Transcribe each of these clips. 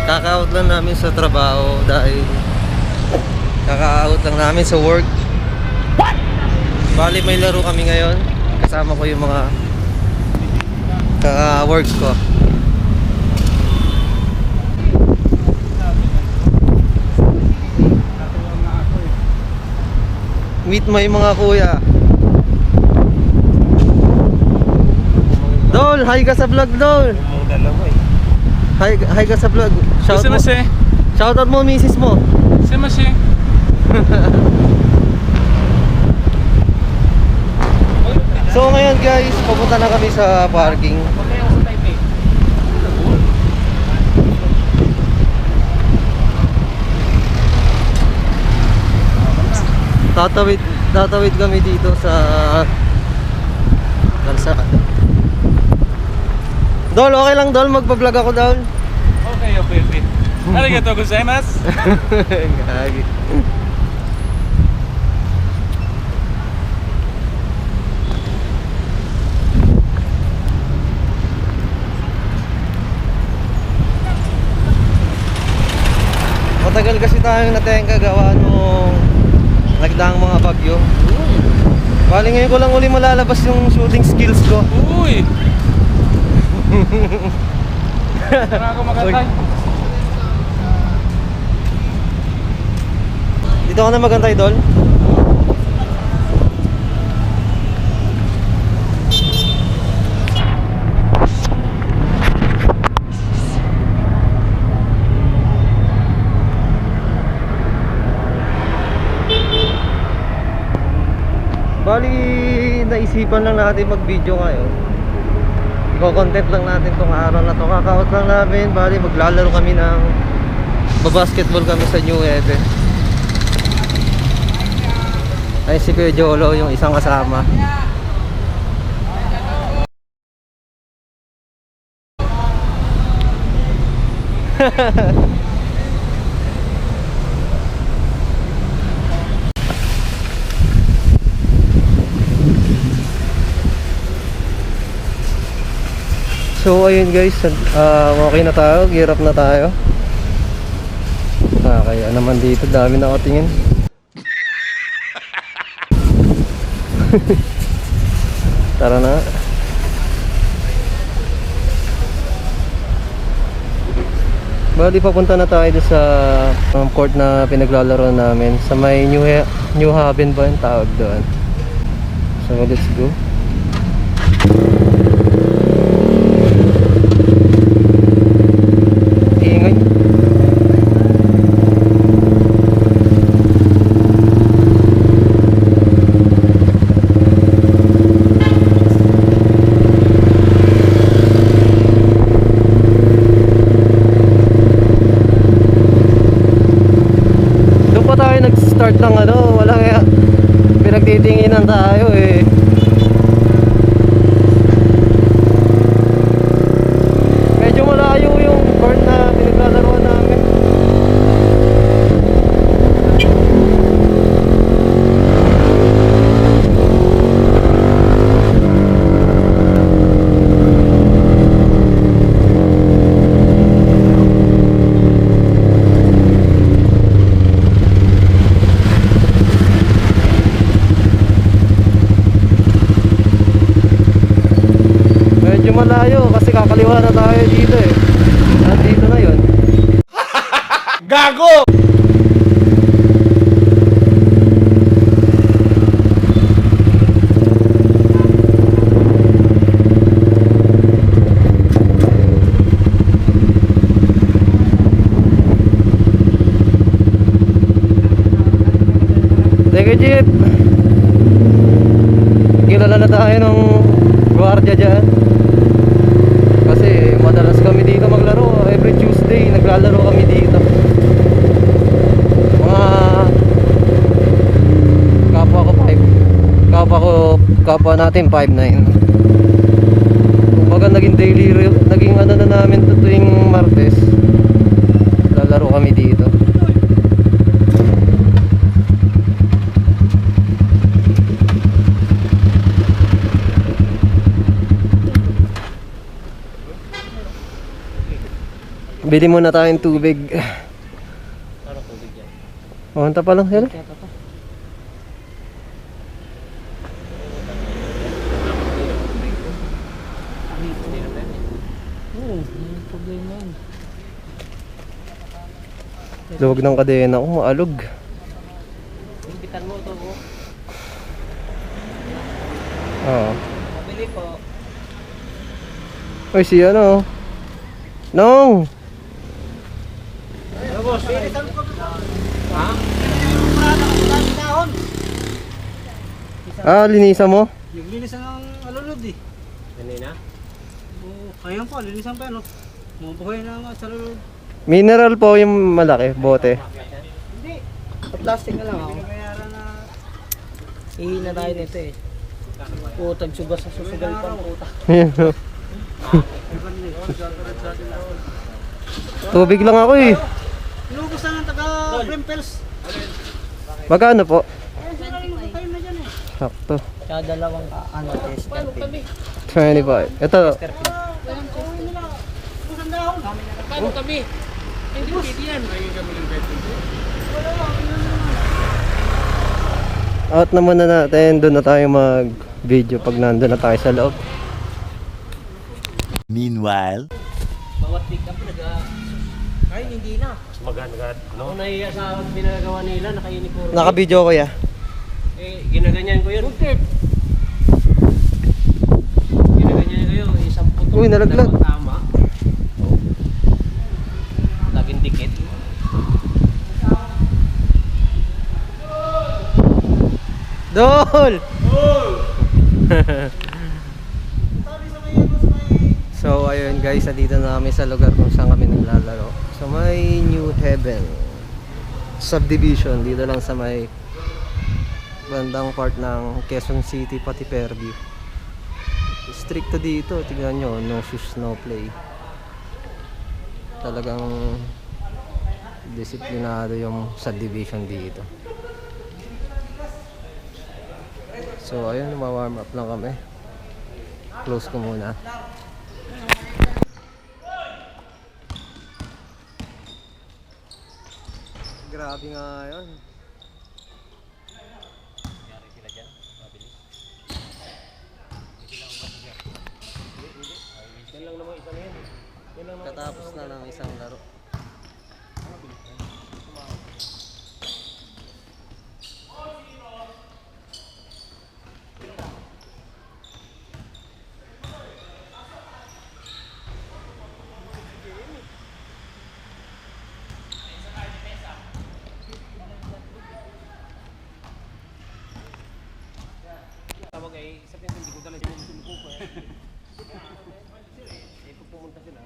Kaka-out lang namin sa trabaho dahil kaka-out lang namin sa work. Bali may laro kami ngayon. Kasama ko yung mga kaka-work ko. Meet mo yung mga kuya. Dol, hi ka sa vlog, Dol. Hi ka sa vlog. Shoutout mo misis mo. So ngayon guys, papunta na kami sa parking. Tatawid kami dito sa kalsada. Dol, okay lang Dol, magpa-vlog ako Dol. Okay. Arigatou gozaimasu. Gagi. Matagal kasi tayong natenga gawa nung nagdaang mga bagyo. Bali ngayon ko lang uli malalabas yung shooting skills ko. Uy! Para ako magantay. Dito ka na magantay, Dol? Bali, naisipan lang natin mag-video ngayon. Iko-content lang natin tong araw na to. Kaka-out lang namin. Bali, maglalaro kami ng basketball kami sa New Eden. Ay si Kuya Jolo yung isang kasama. So ayun guys, okay na tayo, gear up na tayo. Kaya naman dito, dami nakatingin. Tara na. Bali papunta na tayo sa court na pinaglalaro namin. Sa may New Haven ba yung tawag doon. So let's go. Start ng ano, wala kaya pinagtitinginan tayo eh. Medyo malayo yung court na pinaglalaroan namin. Malayo kasi kakaliwa na tayo dito eh. Nandito na yun. Gago! Teka Jeep, kilala na tayo ng gwardiya dyan. Kasi madalas kami dito maglaro. Every Tuesday naglalaro kami dito. Mga kapwa natin 5'9". Kumbaga naging naging ano na namin tuwing Martes. Lalaro kami dito. Bili muna tayong tubig. Ano tubig yan? Punta pa lang sila. Oo, may problema yan. Luwag ng kadena ko, maalog. Impitan mo ito po. Oo. Mabili po. Uy, si ano? Nong! Ano boss? Ha? Linisan mo? Yung linisan ng alulod eh. Kanina? Oo, ayun po, linisan pa yan. Oh. Mabuhay na nga sa alulod. Mineral po yung malaki, bote. Hindi. Plastic na lang ako. Kaya na Ihina tayo nito eh. Putag sugas sa susugal pang puta. Tubig lang ako eh. inubos na ng taga Brimpels. Magkano po? Ayun sila, inubos tayo na dyan eh. Sakto. Tsaka dalawang tester pin. 25. Ito, Isang dahon. Paano kami? Hindi pwede yan. out na muna natin. Doon na tayo mag-video pag nandun na tayo sa loob. Meanwhile, Bawat pick up ay hindi na. Maganda. Ako nahiya sa pinagawa nila, naka-uniform. Naka-video ko ya. Ginaganyan ko yun. Ginaganyan ko yun, isang putok. Uy, nalaglag. dalawang tama. Laging dikit. Dol! So ayun guys, dito na kami sa lugar kung saan kami naglalaro. Sa may New Heaven subdivision, dito lang sa may bandang part ng Quezon City pati Fairview. Stricto dito, tignan nyo, no shoes, no play. Talagang disiplinado yung subdivision dito. So ayun, ma-warm up lang kami. Close ko muna. Grabe nga yun. Katapos na lang isang laro. Tawag ay isa pinto, hindi ko dala yung sumuko ko eh. Kung pumunta sila.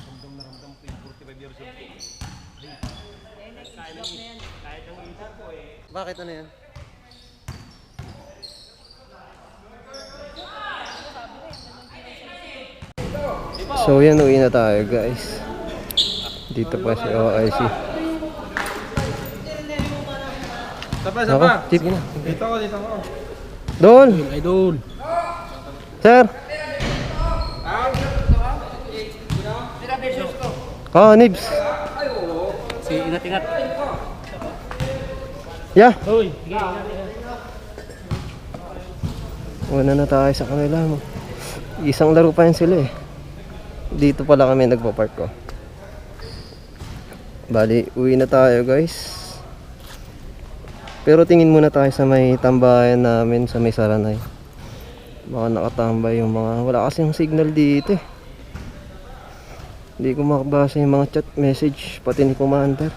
Ramdam na ramdam ko yung 45 years old. Kahit ang isip ko eh. Bakit ano yan? So yan, uwi na tayo guys. Dito pa si OIC. Sapa, Ako, sige na. Dito ako. Dol! Idol. Sir! Oh, Nibs! Si ingat-ingat. Yeah! Hoy, Una na tayo sa kanila. Isang laro pa yan sila eh. Dito pala kami nagpo-park ko. Bali, uwi na tayo guys. Pero tingin muna tayo sa may tambayan namin sa may Saranay. Baka nakatambay yung mga... Wala kasing signal dito eh. Hindi ko makabasa yung mga chat message pati ni Commander.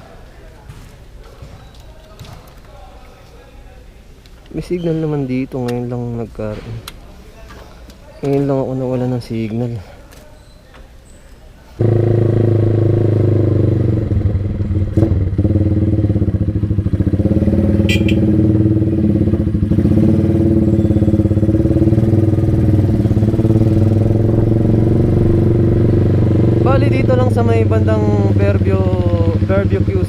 May signal naman dito. Ngayon lang nagkaroon. Ngayon lang ako nawala ng signal. Bali dito lang sa may bandang Fairview QC